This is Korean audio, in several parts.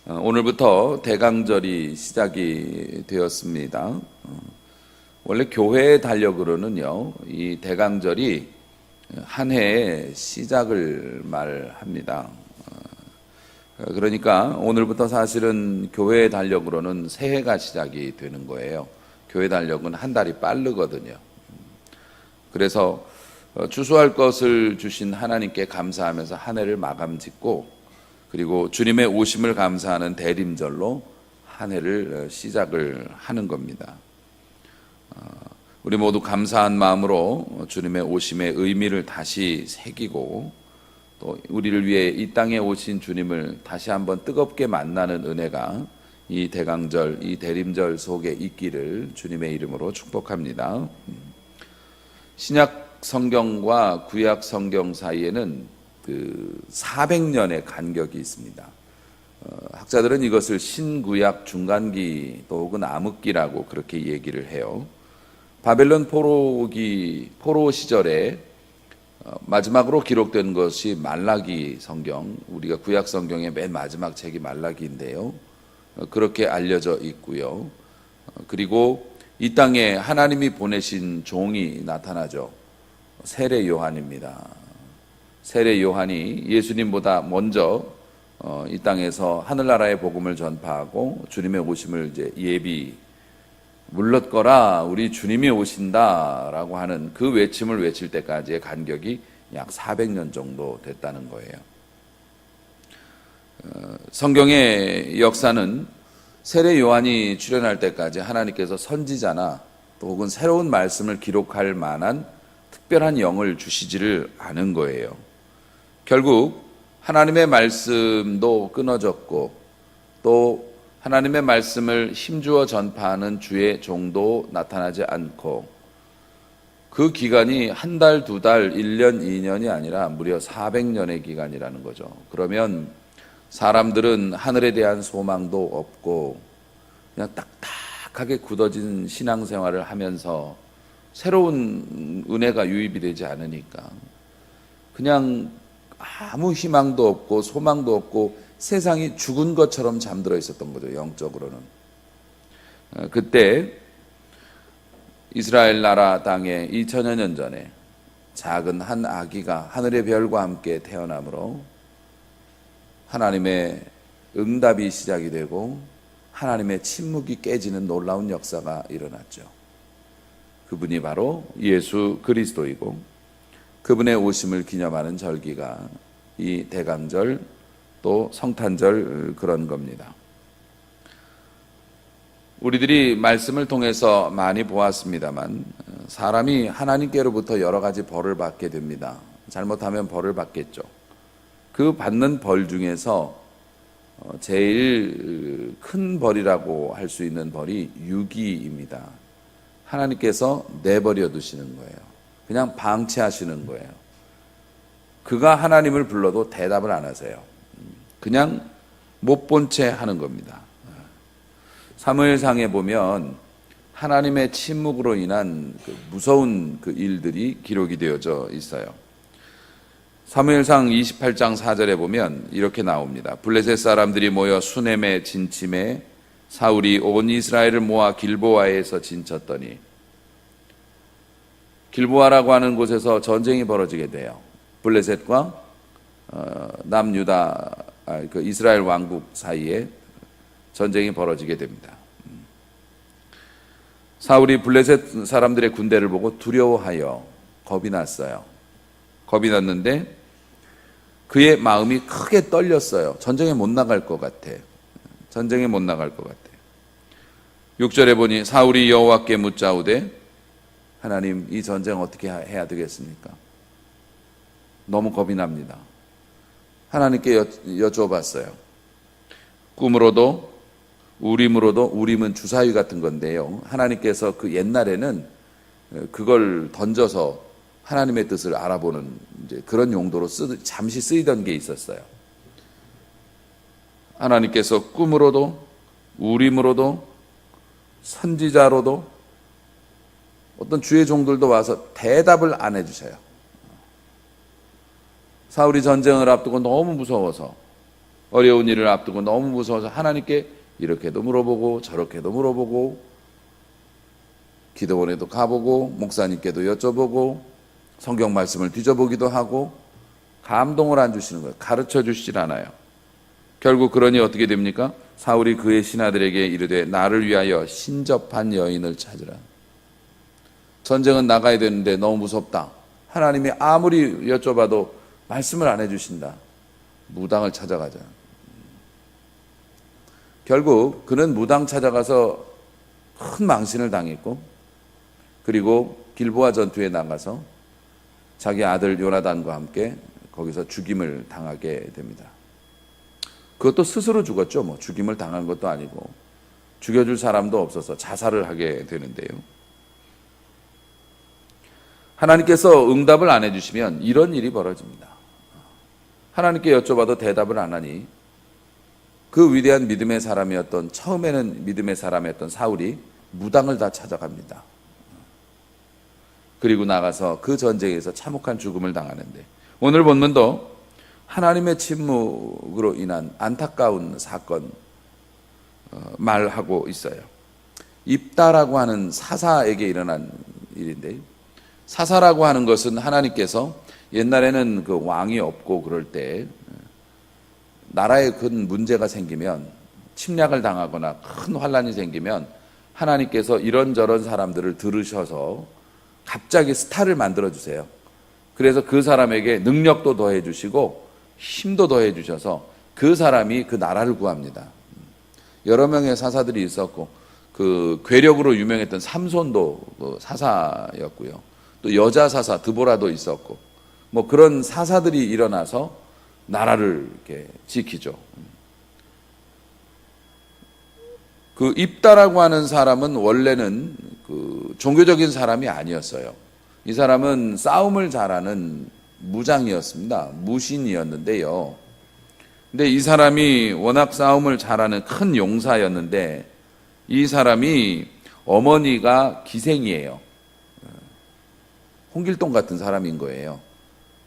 오늘부터 대강절이 시작이 되었습니다. 원래 교회의 달력으로는요, 이 대강절이 한 해의 시작을 말합니다. 그러니까 오늘부터 사실은 교회의 달력으로는 새해가 시작이 되는 거예요. 교회 달력은 한 달이 빠르거든요. 그래서 추수할 것을 주신 하나님께 감사하면서 한 해를 마감 짓고, 그리고 주님의 오심을 감사하는 대림절로 한 해를 시작을 하는 겁니다. 우리 모두 감사한 마음으로 주님의 오심의 의미를 다시 새기고, 또 우리를 위해 이 땅에 오신 주님을 다시 한번 뜨겁게 만나는 은혜가 이 대강절, 이 대림절 속에 있기를 주님의 이름으로 축복합니다. 신약 성경과 구약 성경 사이에는 400년의 간격이 있습니다. 학자들은 이것을 신구약 중간기 또 혹은 암흑기라고 그렇게 얘기를 해요. 바벨론 포로 시절에 마지막으로 기록된 것이 말라기 성경, 우리가 구약 성경의 맨 마지막 책이 말라기인데요. 그렇게 알려져 있고요. 그리고 이 땅에 하나님이 보내신 종이 나타나죠. 세례 요한입니다. 세례 요한이 예수님보다 먼저 이 땅에서 하늘나라의 복음을 전파하고 주님의 오심을 이제 물렀거라 우리 주님이 오신다라고 하는 그 외침을 외칠 때까지의 간격이 약 400년 정도 됐다는 거예요. 성경의 역사는 세례 요한이 출현할 때까지 하나님께서 선지자나 또 혹은 새로운 말씀을 기록할 만한 특별한 영을 주시지를 않은 거예요. 결국 하나님의 말씀도 끊어졌고, 또 하나님의 말씀을 힘주어 전파하는 주의 종도 나타나지 않고, 그 기간이 한 달, 두 달, 1년, 2년이 아니라 무려 400년의 기간이라는 거죠. 그러면 사람들은 하늘에 대한 소망도 없고 그냥 딱딱하게 굳어진 신앙생활을 하면서 새로운 은혜가 유입이 되지 않으니까 그냥 아무 희망도 없고 소망도 없고 세상이 죽은 것처럼 잠들어 있었던 거죠, 영적으로는. 그때 이스라엘 나라 땅에 2000여 년 전에 작은 한 아기가 하늘의 별과 함께 태어나므로 하나님의 응답이 시작이 되고 하나님의 침묵이 깨지는 놀라운 역사가 일어났죠. 그분이 바로 예수 그리스도이고, 그분의 오심을 기념하는 절기가 이 대강절 또 성탄절 그런 겁니다. 우리들이 말씀을 통해서 많이 보았습니다만 사람이 하나님께로부터 여러 가지 벌을 받게 됩니다. 잘못하면 벌을 받겠죠. 그 받는 벌 중에서 제일 큰 벌이라고 할 수 있는 벌이 유기입니다. 하나님께서 내버려 두시는 거예요. 그냥 방치하시는 거예요. 그가 하나님을 불러도 대답을 안 하세요. 그냥 못 본 채 하는 겁니다. 사무엘상에 보면 하나님의 침묵으로 인한 무서운 일들이 기록이 되어져 있어요. 사무엘상 28장 4절에 보면 이렇게 나옵니다. 블레셋 사람들이 모여 수넴의 진침에 사울이 온 이스라엘을 모아 길보아에서 진쳤더니, 길보아라고 하는 곳에서 전쟁이 벌어지게 돼요. 블레셋과 남유다 이스라엘 왕국 사이에 전쟁이 벌어지게 됩니다. 사울이 블레셋 사람들의 군대를 보고 두려워하여 겁이 났어요. 겁이 났는데 그의 마음이 크게 떨렸어요. 전쟁에 못 나갈 것 같아. 전쟁에 못 나갈 것 같아. 6절에 보니 사울이 여호와께 묻자오되, 하나님, 이 전쟁 어떻게 해야 되겠습니까? 너무 겁이 납니다. 하나님께 여쭤봤어요. 꿈으로도 우림으로도, 우림은 주사위 같은 건데요, 하나님께서 그 옛날에는 그걸 던져서 하나님의 뜻을 알아보는 그런 용도로 잠시 쓰이던 게 있었어요. 하나님께서 꿈으로도 우림으로도 선지자로도 어떤 주의 종들도 와서 대답을 안 해주셔요. 사울이 전쟁을 앞두고 너무 무서워서 어려운 일을 앞두고 너무 무서워서 하나님께 이렇게도 물어보고 저렇게도 물어보고 기도원에도 가보고 목사님께도 여쭤보고 성경 말씀을 뒤져보기도 하고 감동을 안 주시는 거예요. 가르쳐 주시질 않아요. 결국 그러니 어떻게 됩니까? 사울이 그의 신하들에게 이르되 나를 위하여 신접한 여인을 찾으라. 전쟁은 나가야 되는데 너무 무섭다. 하나님이 아무리 여쭤봐도 말씀을 안 해주신다. 무당을 찾아가자. 결국 그는 무당 찾아가서 큰 망신을 당했고, 그리고 길보아 전투에 나가서 자기 아들 요나단과 함께 거기서 죽임을 당하게 됩니다. 그것도 스스로 죽었죠. 뭐 죽임을 당한 것도 아니고 죽여줄 사람도 없어서 자살을 하게 되는데요. 하나님께서 응답을 안 해주시면 이런 일이 벌어집니다. 하나님께 여쭤봐도 대답을 안 하니 그 위대한 믿음의 사람이었던, 처음에는 믿음의 사람이었던 사울이 무당을 다 찾아갑니다. 그리고 나가서 그 전쟁에서 참혹한 죽음을 당하는데, 오늘 본문도 하나님의 침묵으로 인한 안타까운 사건 말하고 있어요. 입다라고 하는 사사에게 일어난 일인데, 사사라고 하는 것은 하나님께서 옛날에는 그 왕이 없고 그럴 때 나라에 큰 문제가 생기면, 침략을 당하거나 큰 환란이 생기면 하나님께서 이런저런 사람들을 들으셔서 갑자기 스타를 만들어 주세요. 그래서 그 사람에게 능력도 더해 주시고 힘도 더해 주셔서 그 사람이 그 나라를 구합니다. 여러 명의 사사들이 있었고, 그 괴력으로 유명했던 삼손도 그 사사였고요. 또 여자 사사 드보라도 있었고, 뭐 그런 사사들이 일어나서 나라를 이렇게 지키죠. 그 입다라고 하는 사람은 원래는 그 종교적인 사람이 아니었어요. 이 사람은 싸움을 잘하는 무장이었습니다. 무신이었는데요. 근데 이 사람이 워낙 싸움을 잘하는 큰 용사였는데, 이 사람이 어머니가 기생이에요. 홍길동 같은 사람인 거예요.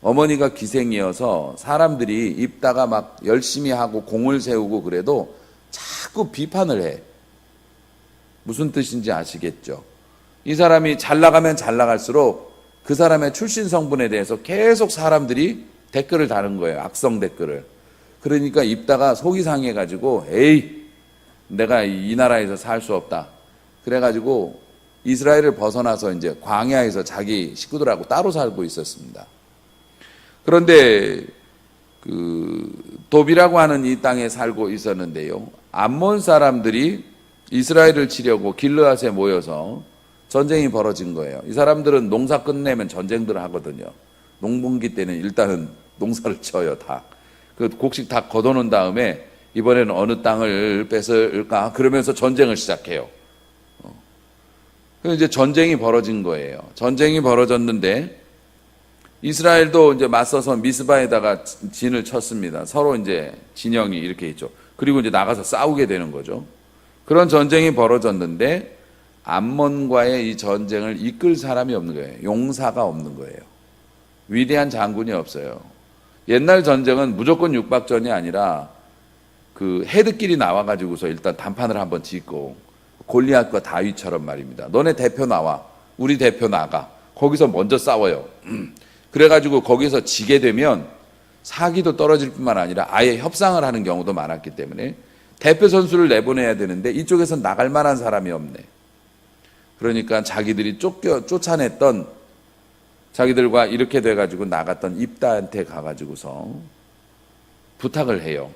어머니가 기생이어서 사람들이 입다가 막 열심히 하고 공을 세우고 그래도 자꾸 비판을 해. 무슨 뜻인지 아시겠죠? 이 사람이 잘 나가면 잘 나갈수록 그 사람의 출신 성분에 대해서 계속 사람들이 댓글을 다는 거예요. 악성 댓글을. 그러니까 입다가 속이 상해가지고 에이, 내가 이 나라에서 살 수 없다. 그래가지고 이스라엘을 벗어나서 이제 광야에서 자기 식구들하고 따로 살고 있었습니다. 그런데 그 도비라고 하는 이 땅에 살고 있었는데요. 암몬 사람들이 이스라엘을 치려고 길르앗에 모여서 전쟁이 벌어진 거예요. 이 사람들은 농사 끝내면 전쟁들을 하거든요. 농번기 때는 일단은 농사를 쳐요, 다. 그 곡식 다 걷어놓은 다음에 이번에는 어느 땅을 뺏을까? 그러면서 전쟁을 시작해요. 그래서 이제 전쟁이 벌어진 거예요. 전쟁이 벌어졌는데 이스라엘도 이제 맞서서 미스바에다가 진을 쳤습니다. 서로 이제 진영이 이렇게 있죠. 그리고 이제 나가서 싸우게 되는 거죠. 그런 전쟁이 벌어졌는데 암몬과의 이 전쟁을 이끌 사람이 없는 거예요. 용사가 없는 거예요. 위대한 장군이 없어요. 옛날 전쟁은 무조건 육박전이 아니라 그 헤드끼리 나와가지고서 일단 단판을 한번 짓고, 골리앗과 다윗처럼 말입니다. 너네 대표 나와, 우리 대표 나가. 거기서 먼저 싸워요. 그래가지고 거기서 지게 되면 사기도 떨어질 뿐만 아니라 아예 협상을 하는 경우도 많았기 때문에 대표 선수를 내보내야 되는데 이쪽에서 나갈 만한 사람이 없네. 그러니까 자기들이 쫓아냈던, 자기들과 이렇게 돼가지고 나갔던 입다한테 가가지고서 부탁을 해요.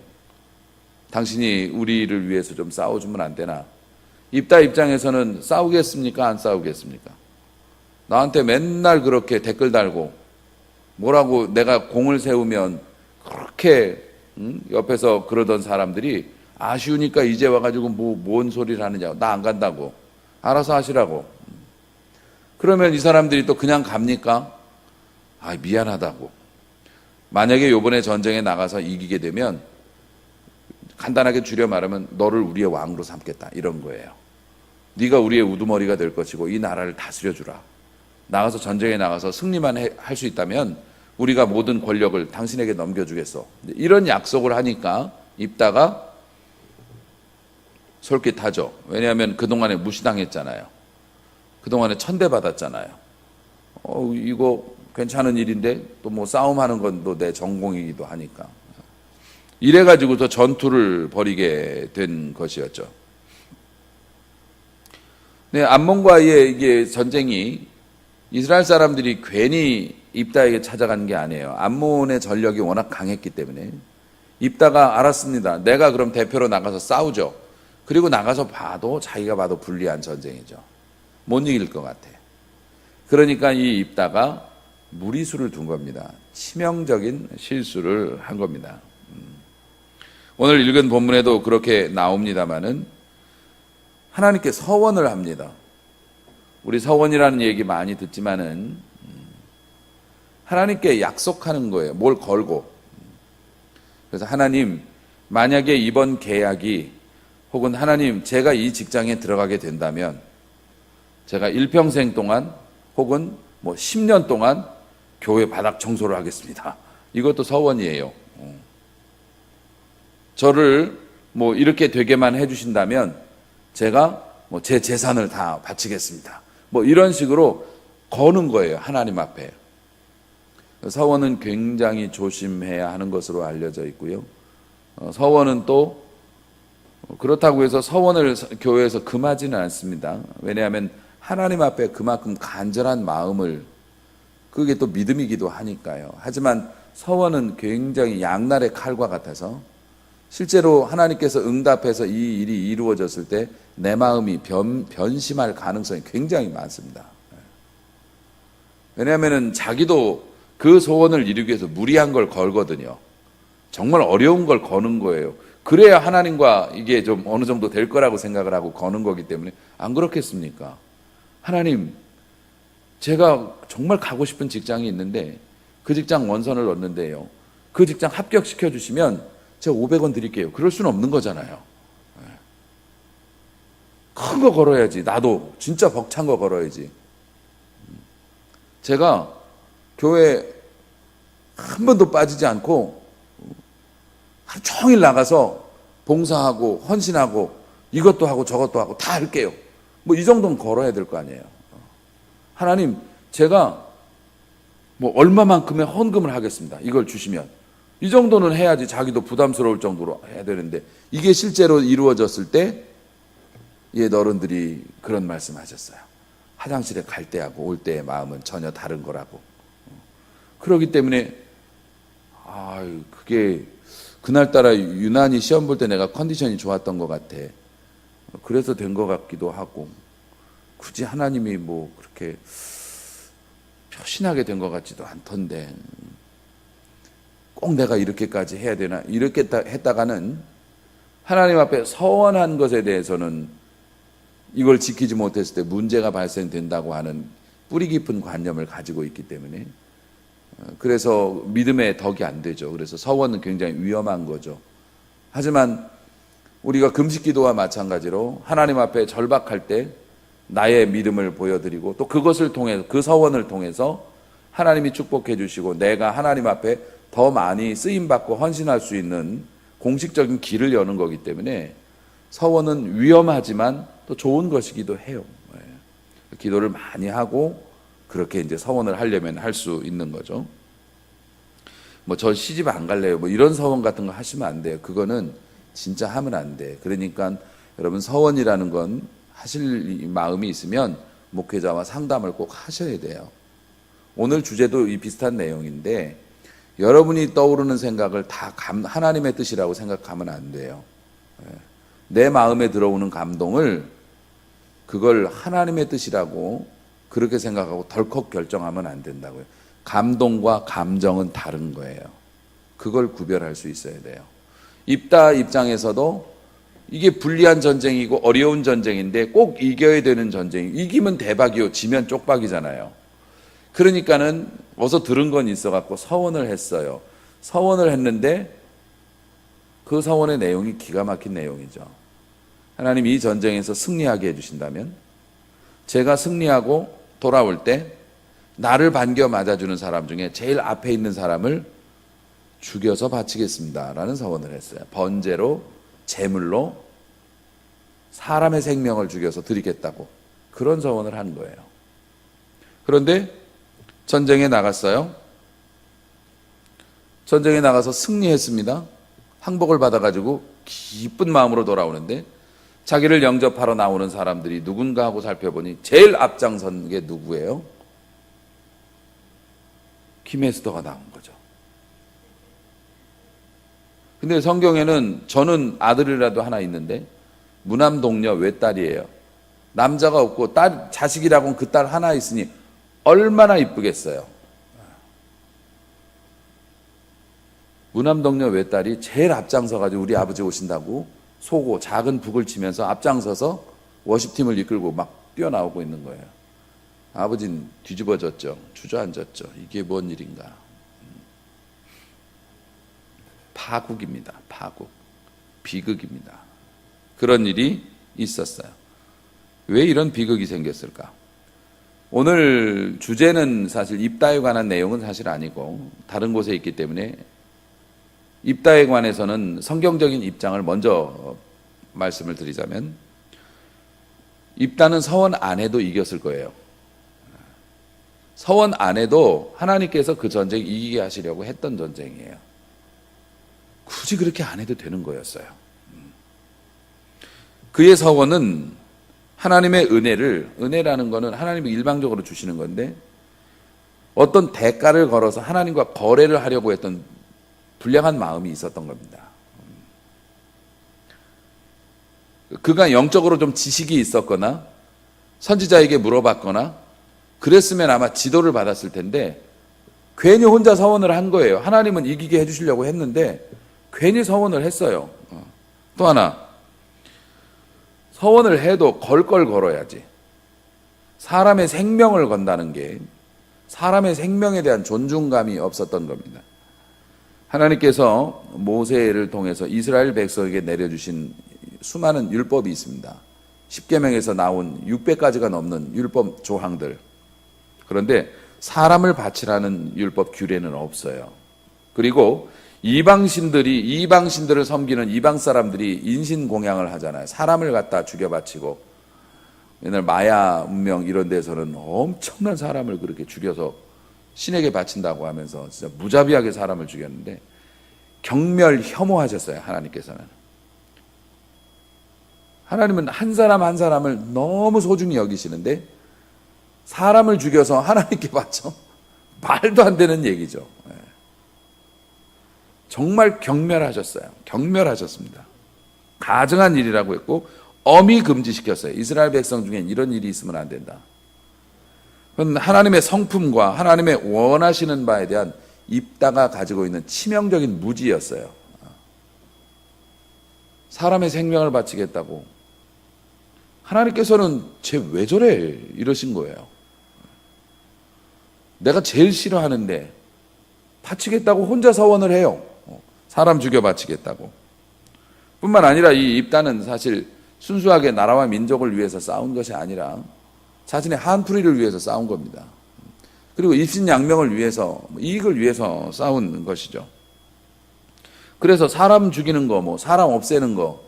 당신이 우리를 위해서 좀 싸워주면 안 되나? 입다 입장에서는 싸우겠습니까? 안 싸우겠습니까? 나한테 맨날 그렇게 댓글 달고 뭐라고 내가 공을 세우면 그렇게 옆에서 그러던 사람들이 아쉬우니까 이제 와가지고 뭔 소리를 하느냐고. 나 안 간다고. 알아서 하시라고. 그러면 이 사람들이 또 그냥 갑니까? 아, 미안하다고. 만약에 요번에 전쟁에 나가서 이기게 되면 간단하게 줄여 말하면 너를 우리의 왕으로 삼겠다, 이런 거예요. 네가 우리의 우두머리가 될 것이고 이 나라를 다스려 주라. 나가서 전쟁에 나가서 승리만 할 수 있다면 우리가 모든 권력을 당신에게 넘겨주겠어. 이런 약속을 하니까 입다가 솔깃하죠. 왜냐하면 그동안에 무시당했잖아요. 그동안에 천대받았잖아요. 이거 괜찮은 일인데 또 뭐 싸움하는 건 또 내 전공이기도 하니까. 이래가지고서 전투를 벌이게 된 것이었죠. 네, 암몬과의 이게 전쟁이 이스라엘 사람들이 괜히 입다에게 찾아간 게 아니에요. 암몬의 전력이 워낙 강했기 때문에 입다가 알았습니다. 내가 그럼 대표로 나가서 싸우죠. 그리고 나가서 봐도 자기가 봐도 불리한 전쟁이죠. 못 이길 것 같아. 그러니까 이 입다가 무리수를 둔 겁니다. 치명적인 실수를 한 겁니다. 오늘 읽은 본문에도 그렇게 나옵니다마는 하나님께 서원을 합니다. 우리 서원이라는 얘기 많이 듣지만은 하나님께 약속하는 거예요. 뭘 걸고. 그래서 하나님, 만약에 이번 계약이 혹은 하나님 제가 이 직장에 들어가게 된다면 제가 일평생 동안 혹은 뭐 10년 동안 교회 바닥 청소를 하겠습니다. 이것도 서원이에요. 저를 뭐 이렇게 되게만 해주신다면 제가 뭐 제 재산을 다 바치겠습니다. 뭐 이런 식으로 거는 거예요. 하나님 앞에. 서원은 굉장히 조심해야 하는 것으로 알려져 있고요. 서원은 또 그렇다고 해서 서원을 교회에서 금하지는 않습니다. 왜냐하면 하나님 앞에 그만큼 간절한 마음을, 그게 또 믿음이기도 하니까요. 하지만 서원은 굉장히 양날의 칼과 같아서 실제로 하나님께서 응답해서 이 일이 이루어졌을 때 내 마음이 변심할 가능성이 굉장히 많습니다. 왜냐하면 자기도 그 소원을 이루기 위해서 무리한 걸 걸거든요. 정말 어려운 걸 거는 거예요. 그래야 하나님과 이게 좀 어느 정도 될 거라고 생각을 하고 거는 거기 때문에. 안 그렇겠습니까? 하나님, 제가 정말 가고 싶은 직장이 있는데 그 직장 원서를 넣었는데요, 그 직장 합격시켜 주시면 제가 500원 드릴게요. 그럴 수는 없는 거잖아요. 큰 거 걸어야지. 나도 진짜 벅찬 거 걸어야지. 제가 교회 한 번도 빠지지 않고 하루 종일 나가서 봉사하고 헌신하고 이것도 하고 저것도 하고 다 할게요. 뭐 이 정도는 걸어야 될 거 아니에요. 하나님, 제가 뭐 얼마만큼의 헌금을 하겠습니다. 이걸 주시면. 이 정도는 해야지. 자기도 부담스러울 정도로 해야 되는데 이게 실제로 이루어졌을 때 어른들이 그런 말씀하셨어요. 화장실에 갈 때하고 올 때의 마음은 전혀 다른 거라고. 그렇기 때문에 그게 그날따라 유난히 시험 볼 때 내가 컨디션이 좋았던 것 같아. 그래서 된 것 같기도 하고, 굳이 하나님이 뭐 그렇게 표신하게 된 것 같지도 않던데 꼭 내가 이렇게까지 해야 되나, 이렇게 했다가는 하나님 앞에 서원한 것에 대해서는 이걸 지키지 못했을 때 문제가 발생된다고 하는 뿌리 깊은 관념을 가지고 있기 때문에, 그래서 믿음의 덕이 안 되죠. 그래서 서원은 굉장히 위험한 거죠. 하지만 우리가 금식기도와 마찬가지로 하나님 앞에 절박할 때 나의 믿음을 보여드리고 또 그것을 통해서, 그 서원을 통해서 하나님이 축복해 주시고 내가 하나님 앞에 더 많이 쓰임받고 헌신할 수 있는 공식적인 길을 여는 거기 때문에 서원은 위험하지만 또 좋은 것이기도 해요. 기도를 많이 하고 그렇게 이제 서원을 하려면 할 수 있는 거죠. 뭐 저 시집 안 갈래요. 뭐 이런 서원 같은 거 하시면 안 돼요. 그거는 진짜 하면 안 돼. 그러니까 여러분, 서원이라는 건 하실 마음이 있으면 목회자와 상담을 꼭 하셔야 돼요. 오늘 주제도 이 비슷한 내용인데 여러분이 떠오르는 생각을 다 하나님의 뜻이라고 생각하면 안 돼요. 내 마음에 들어오는 감동을 그걸 하나님의 뜻이라고 그렇게 생각하고 덜컥 결정하면 안 된다고요. 감동과 감정은 다른 거예요. 그걸 구별할 수 있어야 돼요. 입다 입장에서도 이게 불리한 전쟁이고 어려운 전쟁인데 꼭 이겨야 되는 전쟁이, 이기면 대박이요, 지면 쪽박이잖아요. 그러니까는 어서 들은 건 있어갖고 서원을 했어요. 서원을 했는데 그 서원의 내용이 기가 막힌 내용이죠. 하나님, 이 전쟁에서 승리하게 해주신다면 제가 승리하고 돌아올 때 나를 반겨 맞아주는 사람 중에 제일 앞에 있는 사람을 죽여서 바치겠습니다라는 서원을 했어요. 번제로, 제물로 사람의 생명을 죽여서 드리겠다고 그런 서원을 한 거예요. 그런데 전쟁에 나갔어요. 전쟁에 나가서 승리했습니다. 항복을 받아가지고 기쁜 마음으로 돌아오는데 자기를 영접하러 나오는 사람들이 누군가 하고 살펴보니 제일 앞장선 게 누구예요? 김에스더가 나온 거죠. 근데 성경에는 저는 아들이라도 하나 있는데 무남동녀 외딸이에요. 남자가 없고 자식이라고는 그 딸 하나 있으니 얼마나 이쁘겠어요. 무남동녀 외딸이 제일 앞장서가지고 우리 아버지 오신다고 소고 작은 북을 치면서 앞장서서 워십팀을 이끌고 막 뛰어나오고 있는 거예요. 아버지는 뒤집어졌죠. 주저앉았죠. 이게 뭔 일인가. 파국입니다. 파국. 비극입니다. 그런 일이 있었어요. 왜 이런 비극이 생겼을까? 오늘 주제는 사실 입다에 관한 내용은 사실 아니고 다른 곳에 있기 때문에 입다에 관해서는 성경적인 입장을 먼저 말씀을 드리자면 입다는 서원 안에도 이겼을 거예요. 서원 안에도 하나님께서 그 전쟁 이기게 하시려고 했던 전쟁이에요. 굳이 그렇게 안 해도 되는 거였어요. 그의 서원은 하나님의 은혜라는 거는 하나님이 일방적으로 주시는 건데 어떤 대가를 걸어서 하나님과 거래를 하려고 했던 불량한 마음이 있었던 겁니다. 그가 영적으로 좀 지식이 있었거나 선지자에게 물어봤거나 그랬으면 아마 지도를 받았을 텐데 괜히 혼자 서원을 한 거예요. 하나님은 이기게 해주시려고 했는데 괜히 서원을 했어요. 또 하나, 서원을 해도 걸 걸 걸어야지. 사람의 생명을 건다는 게 사람의 생명에 대한 존중감이 없었던 겁니다. 하나님께서 모세를 통해서 이스라엘 백성에게 내려주신 수많은 율법이 있습니다. 십계명에서 나온 600가지가 넘는 율법 조항들. 그런데 사람을 바치라는 율법 규례는 없어요. 그리고 이방신들을 섬기는 이방 사람들이 인신공양을 하잖아요. 사람을 갖다 죽여 바치고 옛날 마야 문명 이런 데서는 엄청난 사람을 그렇게 죽여서 신에게 바친다고 하면서 진짜 무자비하게 사람을 죽였는데 경멸 혐오하셨어요. 하나님께서는. 하나님은 한 사람 한 사람을 너무 소중히 여기시는데 사람을 죽여서 하나님께 바쳐? 말도 안 되는 얘기죠. 정말 경멸하셨어요. 경멸하셨습니다. 가증한 일이라고 했고 엄히 금지시켰어요. 이스라엘 백성 중엔 이런 일이 있으면 안 된다. 그건 하나님의 성품과 하나님의 원하시는 바에 대한 입다가 가지고 있는 치명적인 무지였어요. 사람의 생명을 바치겠다고. 하나님께서는 쟤 왜 저래? 이러신 거예요. 내가 제일 싫어하는데 바치겠다고 혼자 서원을 해요. 사람 죽여 바치겠다고. 뿐만 아니라 이 입다는 사실 순수하게 나라와 민족을 위해서 싸운 것이 아니라 자신의 한풀이를 위해서 싸운 겁니다. 그리고 입신양명을 위해서, 이익을 위해서 싸운 것이죠. 그래서 사람 죽이는 거, 사람 없애는 거,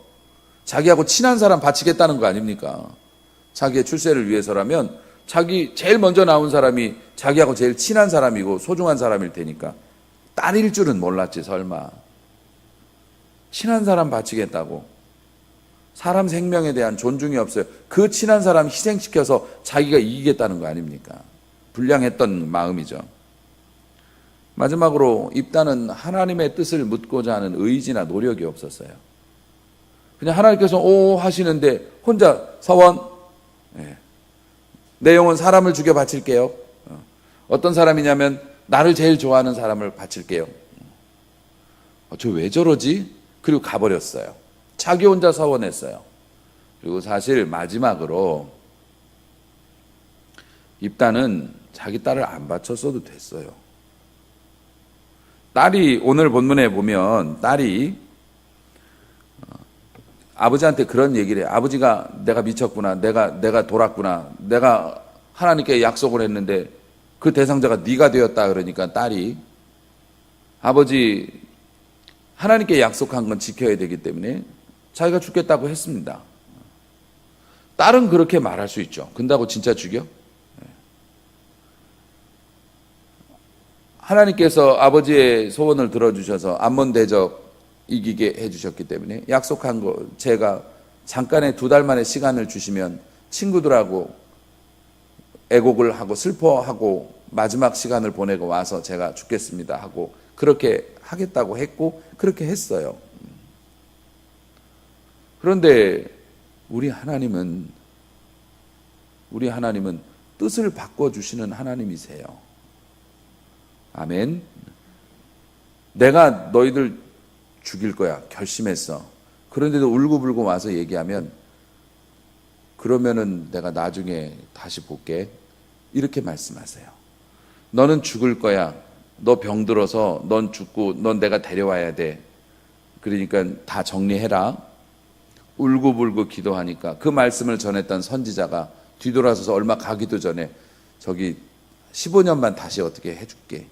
자기하고 친한 사람 바치겠다는 거 아닙니까? 자기의 출세를 위해서라면 자기 제일 먼저 나온 사람이 자기하고 제일 친한 사람이고 소중한 사람일 테니까 딸일 줄은 몰랐지 설마. 친한 사람 바치겠다고. 사람 생명에 대한 존중이 없어요. 그 친한 사람 희생시켜서 자기가 이기겠다는 거 아닙니까? 불량했던 마음이죠. 마지막으로 입다는 하나님의 뜻을 묻고자 하는 의지나 노력이 없었어요. 그냥 하나님께서 오 하시는데 혼자 서원, 내 영혼 사람을 죽여 바칠게요. 어떤 사람이냐면 나를 제일 좋아하는 사람을 바칠게요. 저 왜 저러지? 그리고 가버렸어요. 자기 혼자 서원했어요. 그리고 사실 마지막으로 입다는 자기 딸을 안 바쳤어도 됐어요. 딸이 오늘 본문에 보면 딸이 아버지한테 그런 얘기를 해요. 아버지가 내가 미쳤구나. 내가 돌았구나. 내가 하나님께 약속을 했는데 그 대상자가 네가 되었다 그러니까 딸이 아버지, 하나님께 약속한 건 지켜야 되기 때문에 자기가 죽겠다고 했습니다. 딸은 그렇게 말할 수 있죠. 근다고 진짜 죽여? 하나님께서 아버지의 소원을 들어주셔서 암몬 대적 이기게 해주셨기 때문에 약속한 거, 제가 잠깐의 2달 만에 시간을 주시면 친구들하고 애곡을 하고 슬퍼하고 마지막 시간을 보내고 와서 제가 죽겠습니다 하고 그렇게 하겠다고 했고 그렇게 했어요. 그런데 우리 하나님은 뜻을 바꿔주시는 하나님이세요. 아멘. 내가 너희들 죽일 거야 결심했어. 그런데도 울고불고 와서 얘기하면 그러면은 내가 나중에 다시 볼게 이렇게 말씀하세요. 너는 죽을 거야. 너 병들어서 넌 죽고 넌 내가 데려와야 돼. 그러니까 다 정리해라. 울고불고 기도하니까 그 말씀을 전했던 선지자가 뒤돌아서서 얼마 가기도 전에 저기 15년만 다시 어떻게 해줄게.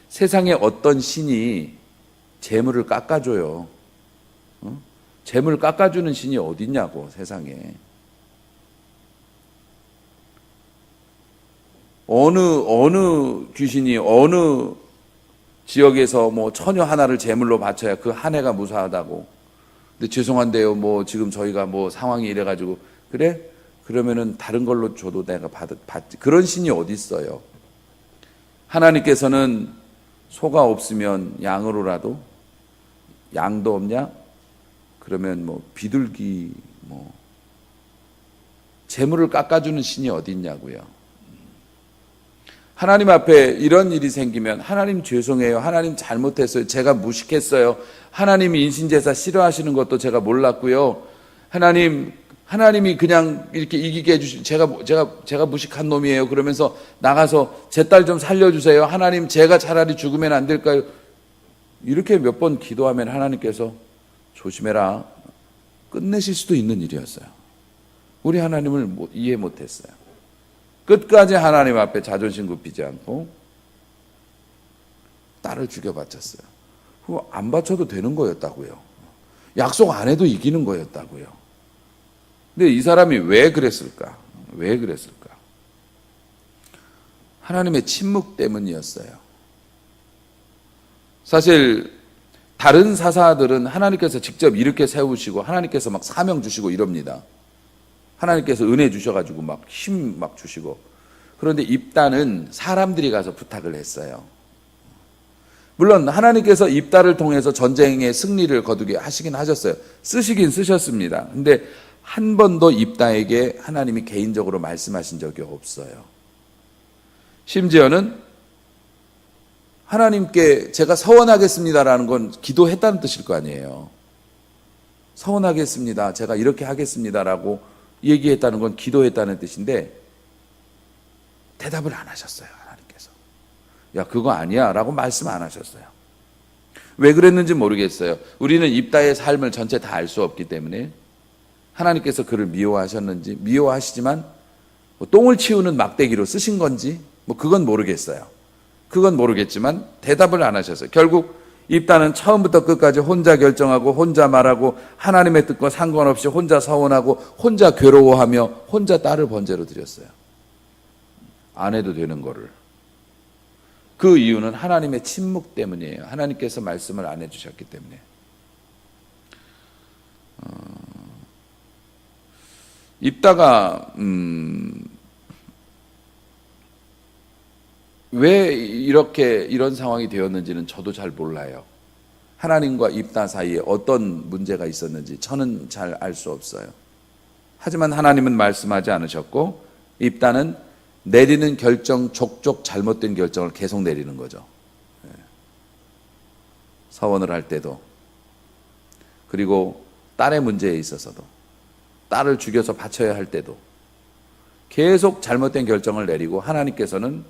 세상에 어떤 신이 재물을 깎아줘요. 재물 깎아주는 신이 어딨냐고 세상에. 어느 귀신이 어느 지역에서 뭐 처녀 하나를 제물로 바쳐야 그 한 해가 무사하다고. 근데 죄송한데요, 뭐 지금 저희가 뭐 상황이 이래가지고 그래? 그러면은 다른 걸로 줘도 내가 받지. 그런 신이 어디 있어요? 하나님께서는 소가 없으면 양으로라도, 양도 없냐? 그러면 뭐 비둘기 뭐 재물을 깎아주는 신이 어디 있냐고요. 하나님 앞에 이런 일이 생기면 하나님 죄송해요. 하나님 잘못했어요. 제가 무식했어요. 하나님이 인신제사 싫어하시는 것도 제가 몰랐고요. 하나님이 그냥 이렇게 이기게 해주신 제가 무식한 놈이에요. 그러면서 나가서 제 딸 좀 살려주세요. 하나님 제가 차라리 죽으면 안 될까요? 이렇게 몇 번 기도하면 하나님께서 조심해라. 끝내실 수도 있는 일이었어요. 우리 하나님을 이해 못했어요. 끝까지 하나님 앞에 자존심 굽히지 않고 딸을 죽여 바쳤어요. 그거 안 바쳐도 되는 거였다고요. 약속 안 해도 이기는 거였다고요. 근데 이 사람이 왜 그랬을까? 왜 그랬을까? 하나님의 침묵 때문이었어요. 사실 다른 사사들은 하나님께서 직접 이렇게 세우시고 하나님께서 막 사명 주시고 이럽니다. 하나님께서 은혜 주셔가지고 막 힘 막 주시고. 그런데 입단은 사람들이 가서 부탁을 했어요. 물론 하나님께서 입단을 통해서 전쟁의 승리를 거두게 하시긴 하셨어요. 쓰시긴 쓰셨습니다. 근데 한 번도 입다에게 하나님이 개인적으로 말씀하신 적이 없어요. 심지어는 하나님께 제가 서원하겠습니다라는 건 기도했다는 뜻일 거 아니에요. 서원하겠습니다. 제가 이렇게 하겠습니다라고 얘기했다는 건 기도했다는 뜻인데 대답을 안 하셨어요. 하나님께서. 야, 그거 아니야 라고 말씀 안 하셨어요. 왜 그랬는지 모르겠어요. 우리는 입다의 삶을 전체 다 알 수 없기 때문에 하나님께서 그를 미워하셨는지, 미워하시지만 뭐 똥을 치우는 막대기로 쓰신 건지 뭐 그건 모르겠어요. 그건 모르겠지만 대답을 안 하셨어요. 결국 입다는 처음부터 끝까지 혼자 결정하고 혼자 말하고 하나님의 뜻과 상관없이 혼자 서원하고 혼자 괴로워하며 혼자 딸을 번제로 드렸어요. 안 해도 되는 거를. 그 이유는 하나님의 침묵 때문이에요. 하나님께서 말씀을 안 해주셨기 때문에. 입다가 왜 이런 상황이 되었는지는 저도 잘 몰라요. 하나님과 입다 사이에 어떤 문제가 있었는지 저는 잘 알 수 없어요. 하지만 하나님은 말씀하지 않으셨고 입다는 내리는 결정, 족족 잘못된 결정을 계속 내리는 거죠. 서원을 할 때도, 그리고 딸의 문제에 있어서도, 딸을 죽여서 바쳐야 할 때도 계속 잘못된 결정을 내리고 하나님께서는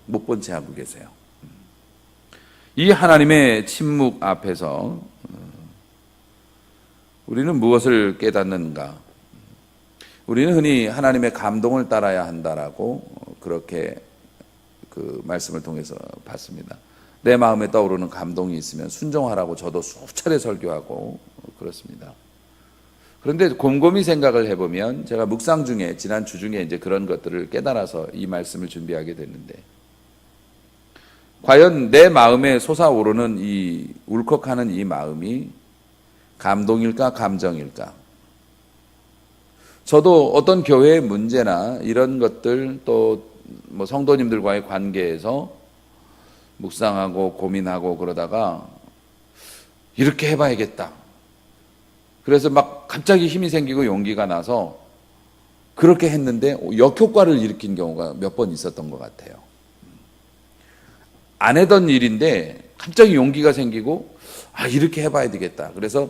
못 본 채 하고 계세요. 이 하나님의 침묵 앞에서 우리는 무엇을 깨닫는가? 우리는 흔히 하나님의 감동을 따라야 한다라고 그렇게 그 말씀을 통해서 봤습니다. 내 마음에 떠오르는 감동이 있으면 순종하라고 저도 수차례 설교하고 그렇습니다. 그런데 곰곰이 생각을 해보면 제가 묵상 중에 지난 주 중에 이제 그런 것들을 깨달아서 이 말씀을 준비하게 됐는데, 과연 내 마음에 솟아오르는 이 울컥하는 이 마음이 감동일까 감정일까? 저도 어떤 교회의 문제나 이런 것들 또 뭐 성도님들과의 관계에서 묵상하고 고민하고 그러다가 이렇게 해봐야겠다. 그래서 막 갑자기 힘이 생기고 용기가 나서 그렇게 했는데 역효과를 일으킨 경우가 몇 번 있었던 것 같아요. 안 하던 일인데 갑자기 용기가 생기고 이렇게 해봐야 되겠다. 그래서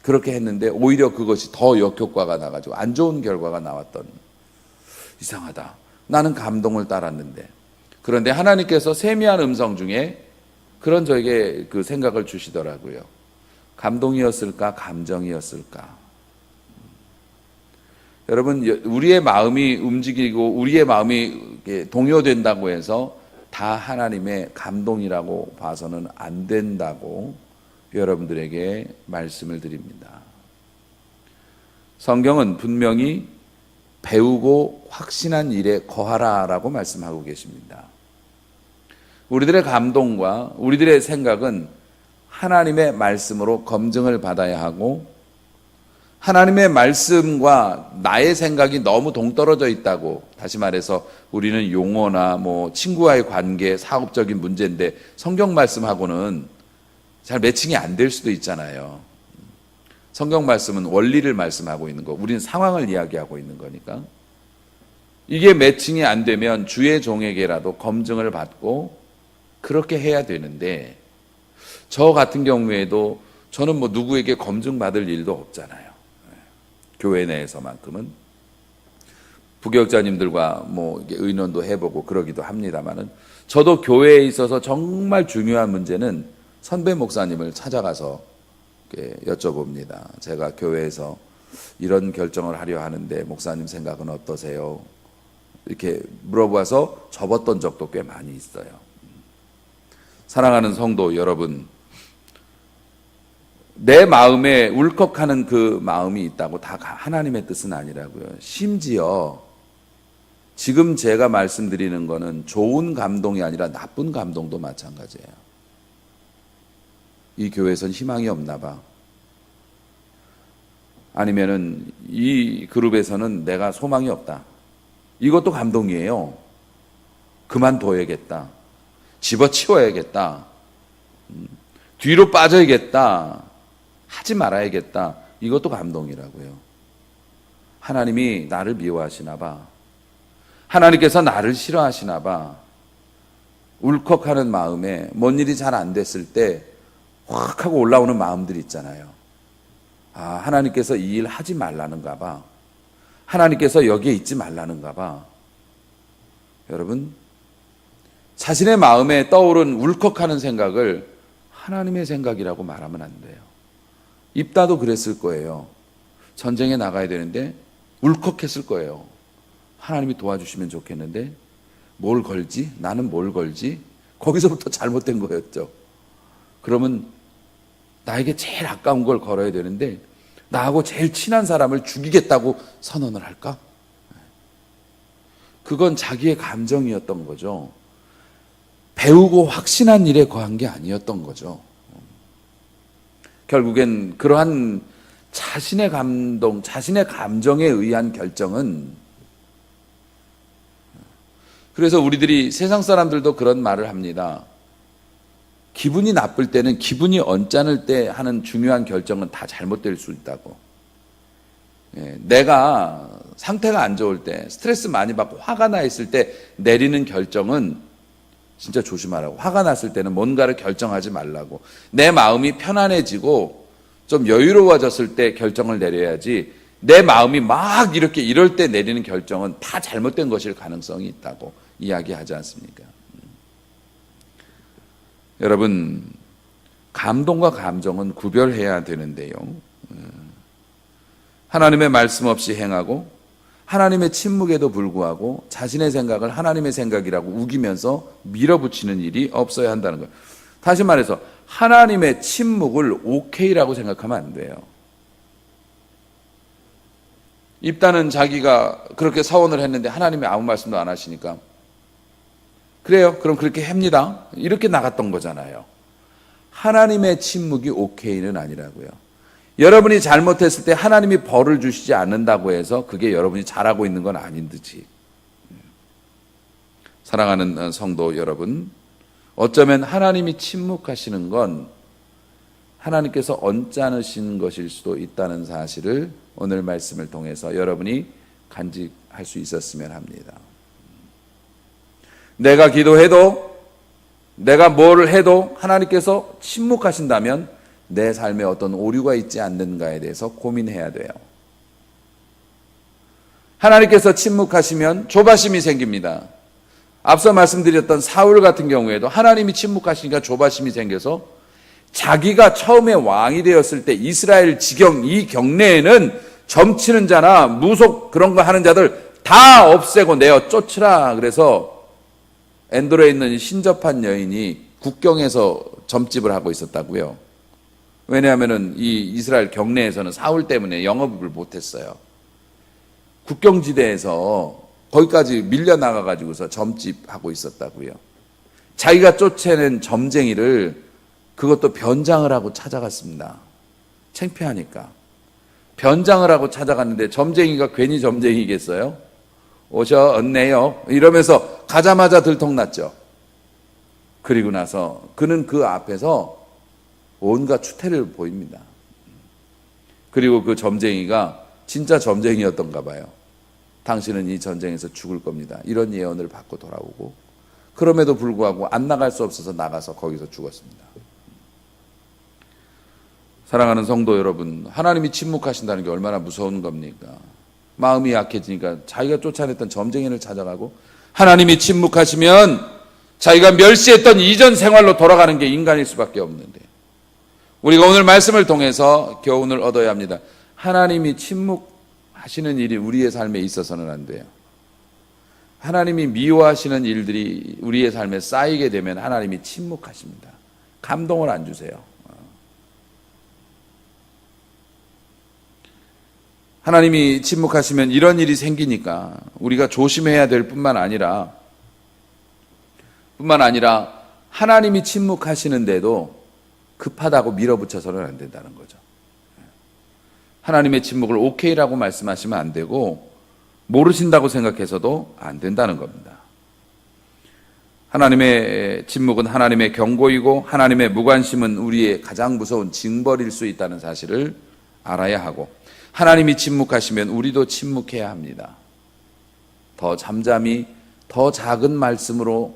그렇게 했는데 오히려 그것이 더 역효과가 나가지고 안 좋은 결과가 나왔던, 이상하다. 나는 감동을 따랐는데. 그런데 하나님께서 세미한 음성 중에 그런 저에게 그 생각을 주시더라고요. 감동이었을까 감정이었을까? 여러분, 우리의 마음이 움직이고 우리의 마음이 동요된다고 해서 다 하나님의 감동이라고 봐서는 안 된다고 여러분들에게 말씀을 드립니다. 성경은 분명히 배우고 확신한 일에 거하라라고 말씀하고 계십니다. 우리들의 감동과 우리들의 생각은 하나님의 말씀으로 검증을 받아야 하고, 하나님의 말씀과 나의 생각이 너무 동떨어져 있다고, 다시 말해서 우리는 용어나 뭐 친구와의 관계, 사업적인 문제인데 성경 말씀하고는 잘 매칭이 안 될 수도 있잖아요. 성경 말씀은 원리를 말씀하고 있는 거, 우리는 상황을 이야기하고 있는 거니까 이게 매칭이 안 되면 주의 종에게라도 검증을 받고 그렇게 해야 되는데, 저 같은 경우에도 저는 뭐 누구에게 검증받을 일도 없잖아요. 교회 내에서만큼은 부교육자님들과 뭐 의논도 해보고 그러기도 합니다만은, 저도 교회에 있어서 정말 중요한 문제는 선배 목사님을 찾아가서 여쭤봅니다. 제가 교회에서 이런 결정을 하려 하는데 목사님 생각은 어떠세요? 이렇게 물어봐서 접었던 적도 꽤 많이 있어요. 사랑하는 성도 여러분, 내 마음에 울컥하는 그 마음이 있다고 다 하나님의 뜻은 아니라고요. 심지어 지금 제가 말씀드리는 거는 좋은 감동이 아니라 나쁜 감동도 마찬가지예요. 이 교회에선 희망이 없나 봐. 아니면은 이 그룹에서는 내가 소망이 없다. 이것도 감동이에요. 그만둬야겠다. 집어치워야겠다. 뒤로 빠져야겠다. 하지 말아야겠다. 이것도 감동이라고요. 하나님이 나를 미워하시나 봐. 하나님께서 나를 싫어하시나 봐. 울컥하는 마음에 뭔 일이 잘 안 됐을 때 확 하고 올라오는 마음들이 있잖아요. 하나님께서 이 일 하지 말라는가 봐. 하나님께서 여기에 있지 말라는가 봐. 여러분, 자신의 마음에 떠오른 울컥하는 생각을 하나님의 생각이라고 말하면 안 돼요. 입다도 그랬을 거예요. 전쟁에 나가야 되는데 울컥했을 거예요. 하나님이 도와주시면 좋겠는데 뭘 걸지? 나는 뭘 걸지? 거기서부터 잘못된 거였죠. 그러면 나에게 제일 아까운 걸 걸어야 되는데 나하고 제일 친한 사람을 죽이겠다고 선언을 할까? 그건 자기의 감정이었던 거죠. 배우고 확신한 일에 거한 게 아니었던 거죠. 결국엔 그러한 자신의 감동, 자신의 감정에 의한 결정은, 그래서 우리들이 세상 사람들도 그런 말을 합니다. 기분이 나쁠 때는, 기분이 언짢을 때 하는 중요한 결정은 다 잘못될 수 있다고. 내가 상태가 안 좋을 때, 스트레스 많이 받고 화가 나 있을 때 내리는 결정은 진짜 조심하라고. 화가 났을 때는 뭔가를 결정하지 말라고. 내 마음이 편안해지고 좀 여유로워졌을 때 결정을 내려야지, 내 마음이 막 이렇게 이럴 때 내리는 결정은 다 잘못된 것일 가능성이 있다고 이야기하지 않습니까? 여러분, 감동과 감정은 구별해야 되는데요. 하나님의 말씀 없이 행하고 하나님의 침묵에도 불구하고 자신의 생각을 하나님의 생각이라고 우기면서 밀어붙이는 일이 없어야 한다는 거예요. 다시 말해서 하나님의 침묵을 오케이라고 생각하면 안 돼요. 입단은 자기가 그렇게 서원을 했는데 하나님이 아무 말씀도 안 하시니까 그래요, 그럼 그렇게 합니다, 이렇게 나갔던 거잖아요. 하나님의 침묵이 오케이는 아니라고요. 여러분이 잘못했을 때 하나님이 벌을 주시지 않는다고 해서 그게 여러분이 잘하고 있는 건 아닌 듯이. 사랑하는 성도 여러분, 어쩌면 하나님이 침묵하시는 건 하나님께서 언짢으신 것일 수도 있다는 사실을 오늘 말씀을 통해서 여러분이 간직할 수 있었으면 합니다. 내가 기도해도, 내가 뭘 해도 하나님께서 침묵하신다면 내 삶에 어떤 오류가 있지 않는가에 대해서 고민해야 돼요. 하나님께서 침묵하시면 조바심이 생깁니다. 앞서 말씀드렸던 사울 같은 경우에도 하나님이 침묵하시니까 조바심이 생겨서 자기가 처음에 왕이 되었을 때 이스라엘 지경 이 경내에는 점치는 자나 무속 그런 거 하는 자들 다 없애고 내어 쫓으라. 그래서 엔도르에 있는 신접한 여인이 국경에서 점집을 하고 있었다고요. 왜냐하면 이 이스라엘 경내에서는 사울 때문에 영업을 못했어요. 국경지대에서 거기까지 밀려나가가지고서 점집하고 있었다고요. 자기가 쫓아낸 점쟁이를 그것도 변장을 하고 찾아갔습니다. 창피하니까. 변장을 하고 찾아갔는데 점쟁이가 괜히 점쟁이겠어요? 오셨네요. 이러면서 가자마자 들통났죠. 그리고 나서 그는 그 앞에서 온갖 추태를 보입니다. 그리고 그 점쟁이가 진짜 점쟁이였던가 봐요. 당신은 이 전쟁에서 죽을 겁니다, 이런 예언을 받고 돌아오고, 그럼에도 불구하고 안 나갈 수 없어서 나가서 거기서 죽었습니다. 사랑하는 성도 여러분, 하나님이 침묵하신다는 게 얼마나 무서운 겁니까? 마음이 약해지니까 자기가 쫓아냈던 점쟁이를 찾아가고, 하나님이 침묵하시면 자기가 멸시했던 이전 생활로 돌아가는 게 인간일 수밖에 없는데, 우리가 오늘 말씀을 통해서 교훈을 얻어야 합니다. 하나님이 침묵하시는 일이 우리의 삶에 있어서는 안 돼요. 하나님이 미워하시는 일들이 우리의 삶에 쌓이게 되면 하나님이 침묵하십니다. 감동을 안 주세요. 하나님이 침묵하시면 이런 일이 생기니까 우리가 조심해야 될 뿐만 아니라 하나님이 침묵하시는데도 급하다고 밀어붙여서는 안 된다는 거죠. 하나님의 침묵을 오케이라고 말씀하시면 안 되고 모르신다고 생각해서도 안 된다는 겁니다. 하나님의 침묵은 하나님의 경고이고 하나님의 무관심은 우리의 가장 무서운 징벌일 수 있다는 사실을 알아야 하고, 하나님이 침묵하시면 우리도 침묵해야 합니다. 더 잠잠히 더 작은 말씀으로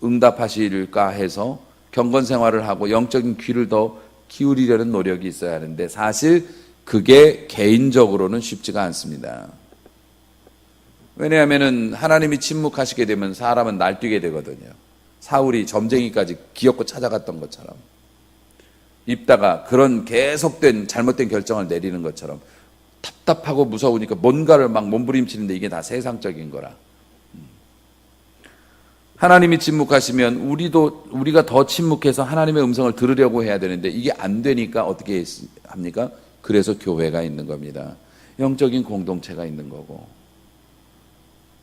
응답하실까 해서 경건 생활을 하고 영적인 귀를 더 기울이려는 노력이 있어야 하는데 사실 그게 개인적으로는 쉽지가 않습니다. 왜냐하면 하나님이 침묵하시게 되면 사람은 날뛰게 되거든요. 사울이 점쟁이까지 기어코 찾아갔던 것처럼, 입다가 그런 계속된 잘못된 결정을 내리는 것처럼 답답하고 무서우니까 뭔가를 막 몸부림치는데 이게 다 세상적인 거라. 하나님이 침묵하시면 우리가 더 침묵해서 하나님의 음성을 들으려고 해야 되는데 이게 안 되니까 어떻게 합니까? 그래서 교회가 있는 겁니다. 영적인 공동체가 있는 거고,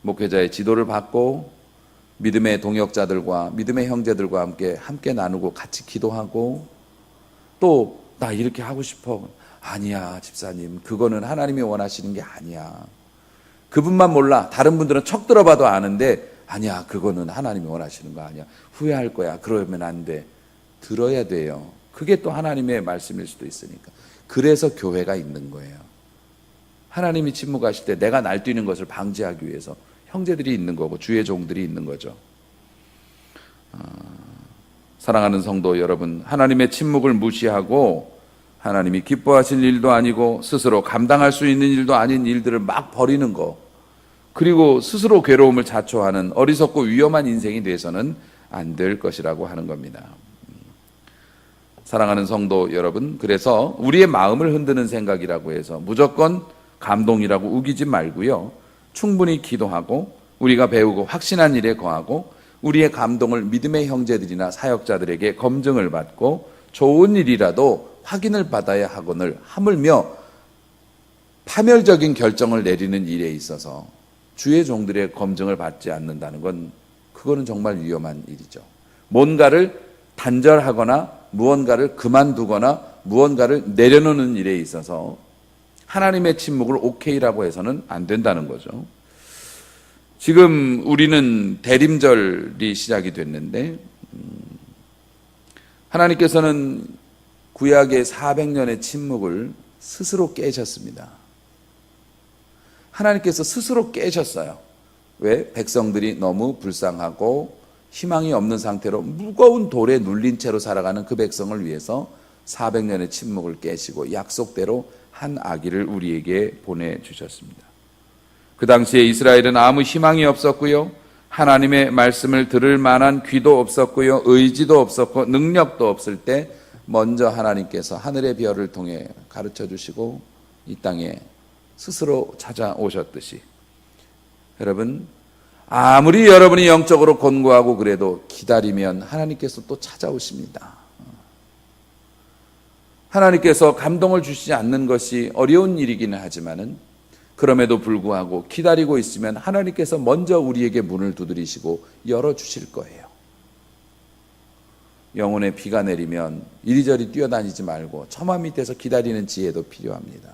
목회자의 지도를 받고 믿음의 동역자들과 믿음의 형제들과 함께 나누고 같이 기도하고, 또 나 이렇게 하고 싶어. 아니야 집사님, 그거는 하나님이 원하시는 게 아니야. 그분만 몰라. 다른 분들은 척 들어봐도 아는데 아니야, 그거는 하나님이 원하시는 거 아니야. 후회할 거야. 그러면 안 돼. 들어야 돼요. 그게 또 하나님의 말씀일 수도 있으니까. 그래서 교회가 있는 거예요. 하나님이 침묵하실 때 내가 날뛰는 것을 방지하기 위해서 형제들이 있는 거고 주의 종들이 있는 거죠. 사랑하는 성도 여러분, 하나님의 침묵을 무시하고 하나님이 기뻐하실 일도 아니고 스스로 감당할 수 있는 일도 아닌 일들을 막 버리는 거, 그리고 스스로 괴로움을 자초하는 어리석고 위험한 인생이 돼서는 안 될 것이라고 하는 겁니다. 사랑하는 성도 여러분, 그래서 우리의 마음을 흔드는 생각이라고 해서 무조건 감동이라고 우기지 말고요, 충분히 기도하고 우리가 배우고 확신한 일에 거하고 우리의 감동을 믿음의 형제들이나 사역자들에게 검증을 받고 좋은 일이라도 확인을 받아야 하거늘 하물며 파멸적인 결정을 내리는 일에 있어서 주의 종들의 검증을 받지 않는다는 건 그거는 정말 위험한 일이죠. 뭔가를 단절하거나 무언가를 그만두거나 무언가를 내려놓는 일에 있어서 하나님의 침묵을 오케이라고 해서는 안 된다는 거죠. 지금 우리는 대림절이 시작이 됐는데 하나님께서는 구약의 400년의 침묵을 스스로 깨셨습니다. 하나님께서 스스로 깨셨어요. 왜? 백성들이 너무 불쌍하고 희망이 없는 상태로 무거운 돌에 눌린 채로 살아가는 그 백성을 위해서 400년의 침묵을 깨시고 약속대로 한 아기를 우리에게 보내주셨습니다. 그 당시에 이스라엘은 아무 희망이 없었고요. 하나님의 말씀을 들을 만한 귀도 없었고요. 의지도 없었고 능력도 없을 때 먼저 하나님께서 하늘의 별을 통해 가르쳐 주시고 이 땅에 스스로 찾아오셨듯이 여러분 아무리 여러분이 영적으로 곤고하고 그래도 기다리면 하나님께서 또 찾아오십니다. 하나님께서 감동을 주시지 않는 것이 어려운 일이기는 하지만은 그럼에도 불구하고 기다리고 있으면 하나님께서 먼저 우리에게 문을 두드리시고 열어주실 거예요. 영혼에 비가 내리면 이리저리 뛰어다니지 말고 처마 밑에서 기다리는 지혜도 필요합니다.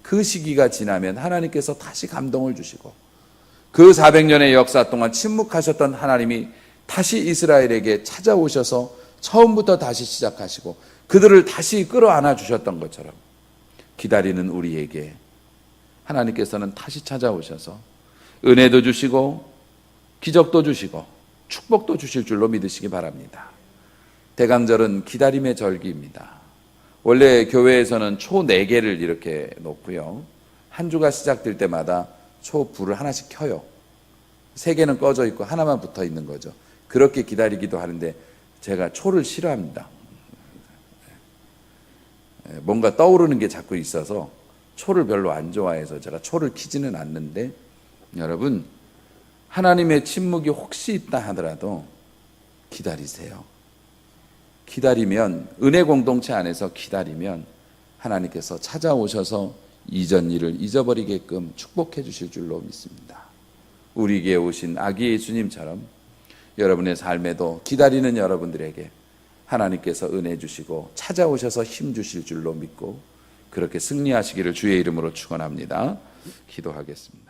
그 시기가 지나면 하나님께서 다시 감동을 주시고 그 400년의 역사 동안 침묵하셨던 하나님이 다시 이스라엘에게 찾아오셔서 처음부터 다시 시작하시고 그들을 다시 끌어안아 주셨던 것처럼 기다리는 우리에게 하나님께서는 다시 찾아오셔서 은혜도 주시고 기적도 주시고 축복도 주실 줄로 믿으시기 바랍니다. 대강절은 기다림의 절기입니다. 원래 교회에서는 초 4개를 이렇게 놓고요. 한 주가 시작될 때마다 초불을 하나씩 켜요. 3개는 꺼져 있고 하나만 붙어 있는 거죠. 그렇게 기다리기도 하는데 제가 초를 싫어합니다. 뭔가 떠오르는 게 자꾸 있어서 초를 별로 안 좋아해서 제가 초를 켜지는 않는데 여러분 하나님의 침묵이 혹시 있다 하더라도 기다리세요. 기다리면 은혜 공동체 안에서 기다리면 하나님께서 찾아오셔서 이전 일을 잊어버리게끔 축복해 주실 줄로 믿습니다. 우리에게 오신 아기 예수님처럼 여러분의 삶에도 기다리는 여러분들에게 하나님께서 은혜 주시고 찾아오셔서 힘 주실 줄로 믿고 그렇게 승리하시기를 주의 이름으로 축원합니다. 기도하겠습니다.